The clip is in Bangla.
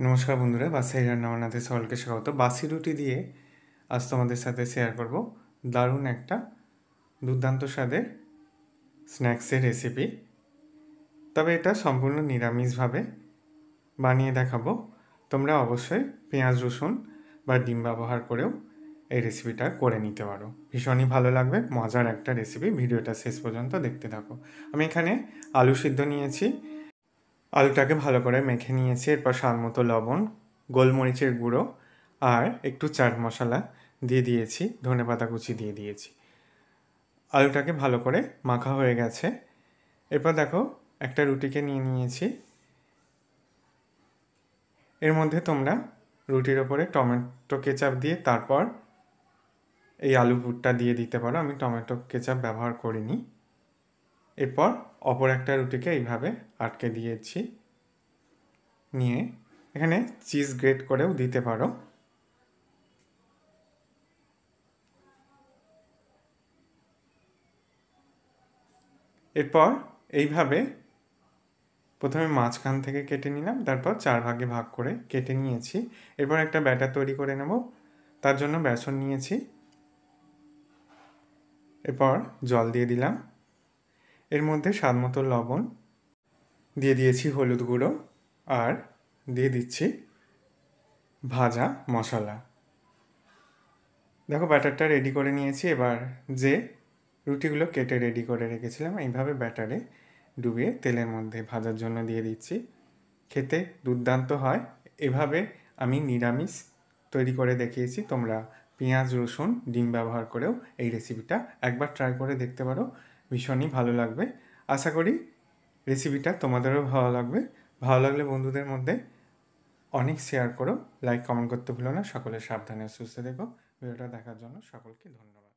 নমস্কার বন্ধুরা, বাসাই রান্না বান্নাতে সকলকে স্বাগত। বাসি রুটি দিয়ে আজ তোমাদের সাথে শেয়ার করব দারুণ একটা দুর্দান্ত স্বাদের স্ন্যাক্সের রেসিপি। তবে এটা সম্পূর্ণ নিরামিষভাবে বানিয়ে দেখাবো। তোমরা অবশ্যই পেঁয়াজ রসুন বা ডিম ব্যবহার করেও এই রেসিপিটা করে নিতে পারো। ভীষণই ভালো লাগবে, মজার একটা রেসিপি। ভিডিওটা শেষ পর্যন্ত দেখতে থাকো। আমি এখানে আলু সিদ্ধ নিয়েছি, আলুটাকে ভালো করে মেখে নিয়েছি। এরপর স্বাদ মতো লবণ, গোলমরিচের গুঁড়ো আর একটু চাট মশলা দিয়ে দিয়েছি, ধনেপাতা কুচি দিয়ে দিয়েছি। আলুটাকে ভালো করে মাখা হয়ে গেছে। এরপর দেখো একটা রুটিকে নিয়ে নিয়েছি। এর মধ্যে তোমরা রুটির ওপরে টমেটো কেচাপ দিয়ে তারপর এই আলু পুরটা দিয়ে দিতে পারো। আমি টমেটো কেচাপ ব্যবহার করিনি। এরপর অপর একটা রুটিকে এইভাবে আটকে দিয়েছি, নিয়ে এখানে চিজ গ্রেট করেও দিতে পারো। এরপর এইভাবে প্রথমে মাঝখান থেকে কেটে নিলাম, তারপর 4 ভাগে ভাগ করে কেটে নিয়েছি। এরপর একটা ব্যাটার তৈরি করে নেব। তার জন্য বেসন নিয়েছি। এরপর জল দিয়ে দিলাম। এর মধ্যে স্বাদ মতো লবণ দিয়ে দিয়েছি, হলুদ গুঁড়ো, আর দিয়ে দিচ্ছি ভাজা মশলা। দেখো ব্যাটারটা রেডি করে নিয়েছি। এবার যে রুটিগুলো কেটে রেডি করে রেখেছিলাম এইভাবে ব্যাটারে ডুবিয়ে তেলের মধ্যে ভাজার জন্য দিয়ে দিচ্ছি। খেতে দুর্দান্ত হয়। এভাবে আমি নিরামিষ তৈরি করে দেখিয়েছি। তোমরা পেঁয়াজ রসুন ডিম ব্যবহার করেও এই রেসিপিটা একবার ট্রাই করে দেখতে পারো। ভীষণই ভালো লাগবে। আশা করি রেসিপিটা তোমাদেরও ভালো লাগবে। ভালো লাগলে বন্ধুদের মধ্যে অনেক শেয়ার করো, লাইক কমেন্ট করতে ভুলো না। সকলে সাবধানে সুস্থ থেকো। ভিডিওটা দেখার জন্য সকলকে ধন্যবাদ।